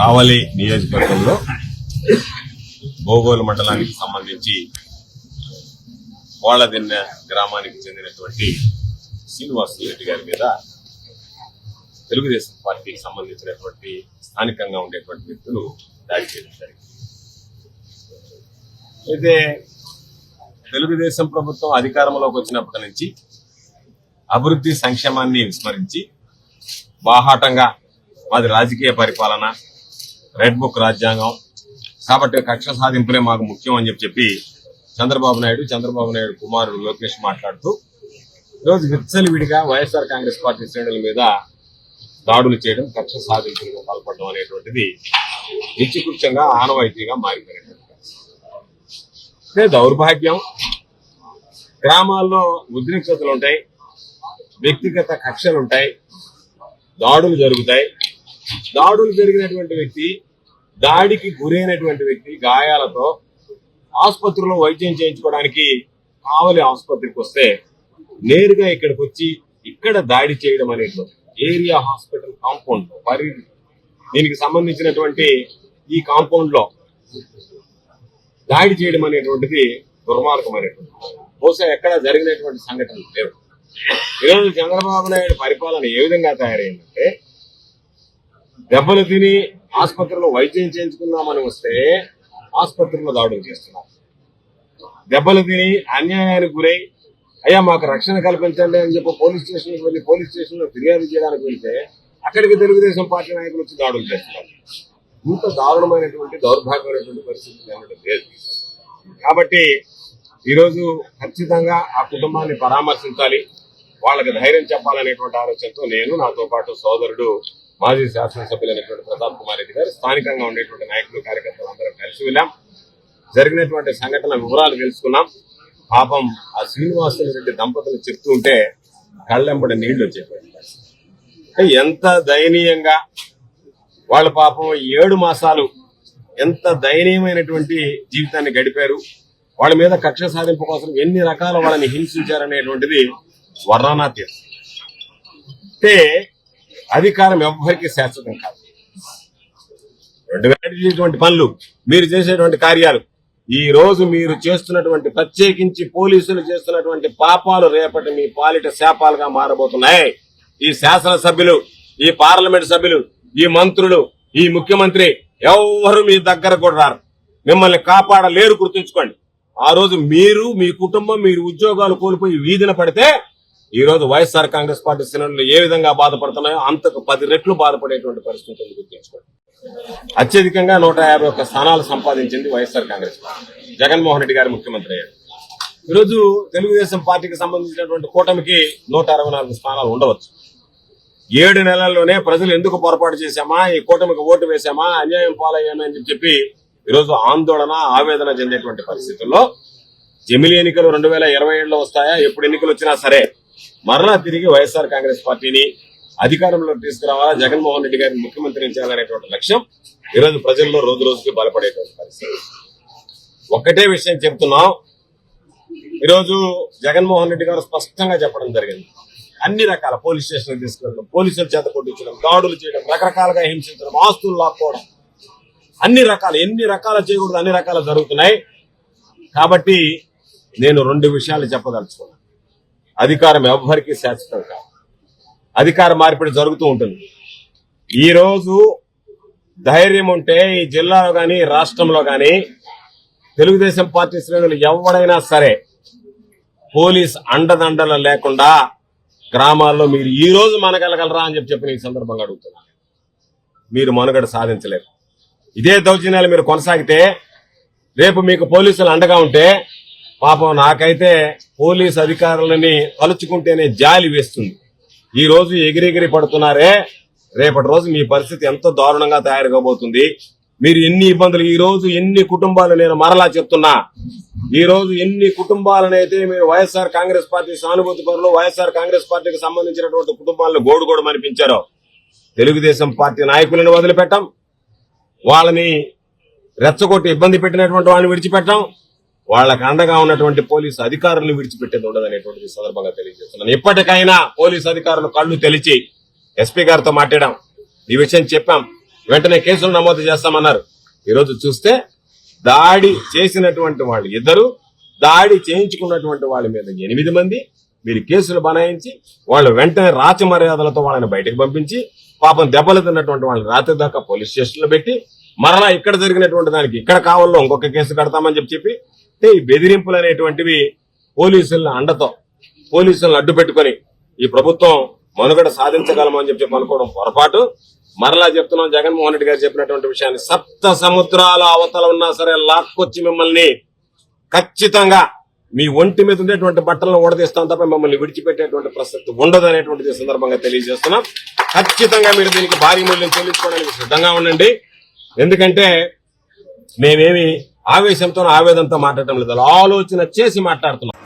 కావలి నియోజకవర్గంలో బోగోలు మండలానికి సంబంధించి కోళ్లదిన్నె గ్రామానికి చెందినటువంటి శ్రీనివాసరెడ్డి గారి మీద తెలుగుదేశం పార్టీకి సంబంధించినటువంటి స్థానికంగా ఉండేటువంటి వ్యక్తులు దాడి చేయడం జరిగింది. అయితే తెలుగుదేశం ప్రభుత్వం అధికారంలోకి వచ్చినప్పటి నుంచి అభివృద్ధి సంక్షేమాన్ని విస్మరించి బాహాటంగా మాది రాజకీయ పరిపాలన, రెడ్ బుక్ రాజ్యాంగం కాబట్టి కక్ష సాధింపులే మాకు ముఖ్యం అని చెప్పి చంద్రబాబు నాయుడు కుమారుడు లోకేష్ మాట్లాడుతూ ఈరోజు విచ్చలవిడిగా వైఎస్ఆర్ కాంగ్రెస్ పార్టీ శ్రేణుల మీద దాడులు చేయడం, కక్ష సాధింపులకు పాల్పడడం అనేటువంటిది నిత్యకృత్యంగా ఆనవాయితీగా మారిపోయినటువంటి దౌర్భాగ్యం. గ్రామాల్లో ఉద్రిక్తతలు ఉంటాయి, వ్యక్తిగత కక్షలుంటాయి, దాడులు జరుగుతాయి. దాడులు జరిగినటువంటి వ్యక్తి, దాడికి గురైనటువంటి వ్యక్తి గాయాలతో ఆసుపత్రిలో వైద్యం చేయించుకోవడానికి కావలి ఆసుపత్రికి వస్తే నేరుగా ఇక్కడికి వచ్చి ఇక్కడ దాడి చేయడం అనేటువంటి ఏరియా హాస్పిటల్ కాంపౌండ్ దీనికి సంబంధించినటువంటి ఈ కాంపౌండ్ లో దాడి చేయడం అనేటువంటిది దుర్మార్గమైనటువంటి, బహుశా ఎక్కడ జరిగినటువంటి సంఘటనలు లేవు. ఈరోజు చంద్రబాబు నాయుడు పరిపాలన ఏ విధంగా తయారైందంటే, దెబ్బలు తిని ఆసుపత్రిలో వైద్యం చేయించుకుందామని వస్తే ఆసుపత్రిలో దాడులు చేస్తున్నారు. దెబ్బలు తిని అన్యాయానికి గురై అయ్యా మాకు రక్షణ కల్పించండి అని చెప్పి పోలీస్ స్టేషన్కి వెళ్ళి పోలీస్ స్టేషన్ లో ఫిర్యాదు చేయడానికి వెళ్తే అక్కడికి తెలుగుదేశం పార్టీ నాయకులు వచ్చి దాడులు చేస్తున్నారు. ఇంత దారుణమైనటువంటి దౌర్భాగ్యమైనటువంటి పరిస్థితి లేదు. కాబట్టి ఈరోజు ఖచ్చితంగా ఆ కుటుంబాన్ని పరామర్శించాలి, వాళ్ళకి ధైర్యం చెప్పాలనేటువంటి ఆలోచనతో నేను, నాతో పాటు సోదరుడు మాజీ శాసనసభ్యులైనటువంటి ప్రతాప్ కుమార్ రెడ్డి గారు, స్థానికంగా ఉండేటువంటి నాయకులు, కార్యకర్తలు అందరం కలిసి వెళ్ళాం. జరిగినటువంటి సంఘటన వివరాలు తెలుసుకున్నాం. పాపం ఆ శ్రీనివాసరెడ్డి దంపతులు చెప్తూ ఉంటే కళ్ళెంబడి నీళ్లు వచ్చేటువంటి పరిస్థితి. ఎంత దయనీయంగా వాళ్ళ పాపం 7 మాసాలు ఎంత దయనీయమైనటువంటి జీవితాన్ని గడిపారు. వాళ్ళ మీద కక్ష సాధింపు కోసం ఎన్ని రకాల వాళ్ళని హింసించారనేటువంటిది వర్ణనాతీతం. అంటే అధికారం ఎవ్వరికీ శాశ్వతం కాదు. 2000 పనులు, మీరు చేసేటువంటి కార్యాలు, ఈ రోజు మీరు చేస్తున్నటువంటి ప్రత్యేకించి పోలీసులు చేస్తున్నటువంటి పాపాలు రేపటి మీ పాలిట శాపాలుగా మారబోతున్నాయి. ఈ శాసనసభ్యులు, ఈ పార్లమెంట్ సభ్యులు, ఈ మంత్రులు, ఈ ముఖ్యమంత్రి ఎవ్వరు మీ దగ్గర కూడా రారు. మిమ్మల్ని కాపాడలేరు, గుర్తుంచుకోండి. ఆ రోజు మీరు, మీ కుటుంబం, మీరు ఉద్యోగాలు కోల్పోయి వీధిన పడితే ఈ రోజు వైఎస్ఆర్ కాంగ్రెస్ పార్టీ శ్రేణులు ఏ విధంగా బాధపడుతున్నాయో అంతకు 10 రెట్లు బాధపడేటువంటి పరిస్థితులు గుర్తుంచుకోండి. అత్యధికంగా 151 స్థానాలు సంపాదించింది వైఎస్ఆర్ కాంగ్రెస్ పార్టీ. జగన్మోహన్ రెడ్డి గారు ముఖ్యమంత్రి అయ్యారు. ఈరోజు తెలుగుదేశం పార్టీకి సంబంధించినటువంటి కూటమికి 164 స్థానాలు ఉండవచ్చు. 7 నెలల్లోనే ప్రజలు ఎందుకు పొరపాటు చేశామా, ఈ కూటమికి ఓటు వేశామా, అన్యాయం పాలయ్యామని చెప్పి ఈరోజు ఆందోళన, ఆవేదన చెందేటువంటి పరిస్థితుల్లో జమిలీ ఎన్నికలు 2027లో వస్తాయా, ఎప్పుడు ఎన్నికలు వచ్చినా సరే మరలా తిరిగి వైఎస్ఆర్ కాంగ్రెస్ పార్టీని అధికారంలో తీసుకురావాలా, జగన్మోహన్ రెడ్డి గారిని ముఖ్యమంత్రిని చేయాలనేటువంటి లక్ష్యం ఈరోజు ప్రజల్లో రోజు రోజుకి బలపడేటువంటి పరిస్థితి. ఒక్కటే విషయం చెప్తున్నాం, ఈరోజు జగన్మోహన్ రెడ్డి గారు స్పష్టంగా చెప్పడం జరిగింది. అన్ని రకాల పోలీస్ స్టేషన్లు తీసుకెళ్ళడం, పోలీసుల చేత కొట్టించడం, దాడులు చేయడం, రకరకాలుగా హింసించడం, ఆస్తులు లాక్కోవడం, అన్ని రకాలు, ఎన్ని రకాలు చేయకూడదు అన్ని రకాలు జరుగుతున్నాయి. కాబట్టి నేను 2 విషయాలు చెప్పదలుచుకున్నాను. అధికారం ఎవ్వరికీ శాశ్వతం కాదు, అధికార మార్పిడి జరుగుతూ ఉంటుంది. ఈ రోజు ధైర్యం ఉంటే ఈ జిల్లాలో గాని, రాష్ట్రంలో గాని తెలుగుదేశం పార్టీ శ్రేణులు ఎవరైనా సరే పోలీస్ అండదండలు లేకుండా గ్రామాల్లో మీరు ఈ రోజు మనగలగలరా అని చెప్పి ఈ సందర్భంగా అడుగుతున్నా. మీరు మనుగడ సాధించలేరు. ఇదే దౌర్జన్యాలు మీరు కొనసాగితే రేపు మీకు పోలీసులు అండగా ఉంటే పాపం నాకైతే పోలీసు అధికారులని తలుచుకుంటేనే జాలి వేస్తుంది. ఈ రోజు ఎగిరెగిరి పడుతున్నారే, రేపటి రోజు మీ పరిస్థితి ఎంతో దారుణంగా తయారు కాబోతుంది. మీరు ఎన్ని ఇబ్బందులు, ఈ రోజు ఎన్ని కుటుంబాలు, నేను మరలా చెప్తున్నా, ఈ రోజు ఎన్ని కుటుంబాలనైతే మీరు వైఎస్ఆర్ కాంగ్రెస్ పార్టీ సానుభూతి పరులు, వైఎస్ఆర్ కాంగ్రెస్ పార్టీకి సంబంధించినటువంటి కుటుంబాలను గోడు అనిపించారో తెలుగుదేశం పార్టీ నాయకులను వదిలిపెట్టాం, వాళ్ళని రెచ్చగొట్టి ఇబ్బంది పెట్టినటువంటి వాళ్ళని విడిచిపెట్టాం, వాళ్ళకి అండగా ఉన్నటువంటి పోలీసు అధికారులను విడిచిపెట్టేది ఉండదనేటువంటి సందర్భంగా తెలియజేస్తున్నాను. ఇప్పటికైనా పోలీసు అధికారులు కళ్ళు తెలిచి ఎస్పీ గారితో మాట్లాడాం, ఈ విషయం చెప్పాం. వెంటనే కేసులు నమోదు చేస్తామన్నారు. ఈరోజు చూస్తే దాడి చేసినటువంటి వాళ్ళు 2, దాడి చేయించుకున్నటువంటి వాళ్ళ మీద 8 మంది మీరు కేసులు బనాయించి వాళ్ళు వెంటనే రాచ మర్యాదలతో వాళ్ళని బయటకు పంపించి పాపం దెబ్బలు తిన్నటువంటి వాళ్ళని రాత్రి దాకా పోలీస్ స్టేషన్ లో పెట్టి మరలా ఇక్కడ జరిగినటువంటి దానికి ఇక్కడ కావాలో ఇంకొక కేసు కడతామని చెప్పి ఈ బెదిరింపులు అనేటువంటివి పోలీసుల అండతో పోలీసులను అడ్డు పెట్టుకుని ఈ ప్రభుత్వం మనుగడ సాధించగలమని చెప్పి అనుకోవడం పొరపాటు. మరలా చెప్తున్నాం, జగన్మోహన్ రెడ్డి గారు చెప్పినటువంటి విషయాన్ని 7 సముద్రాల అవతల ఉన్నా సరే లాక్కొచ్చి మిమ్మల్ని ఖచ్చితంగా మీ ఒంటి మీద ఉండేటువంటి బట్టలను ఓడదీస్తాం తప్ప మిమ్మల్ని విడిచిపెట్టేటువంటి ప్రసక్తి ఉండదు అనేటువంటిది సందర్భంగా తెలియజేస్తున్నాం. ఖచ్చితంగా మీరు దీనికి భారీ మూల్యం చెల్లించుకోవడానికి సిద్ధంగా ఉండండి. ఎందుకంటే మేమేమి ఆవేశంతో ఆవేదనతో మాట్లాడటం లేదు, ఆలోచన చేసి మాట్లాడుతున్నాం.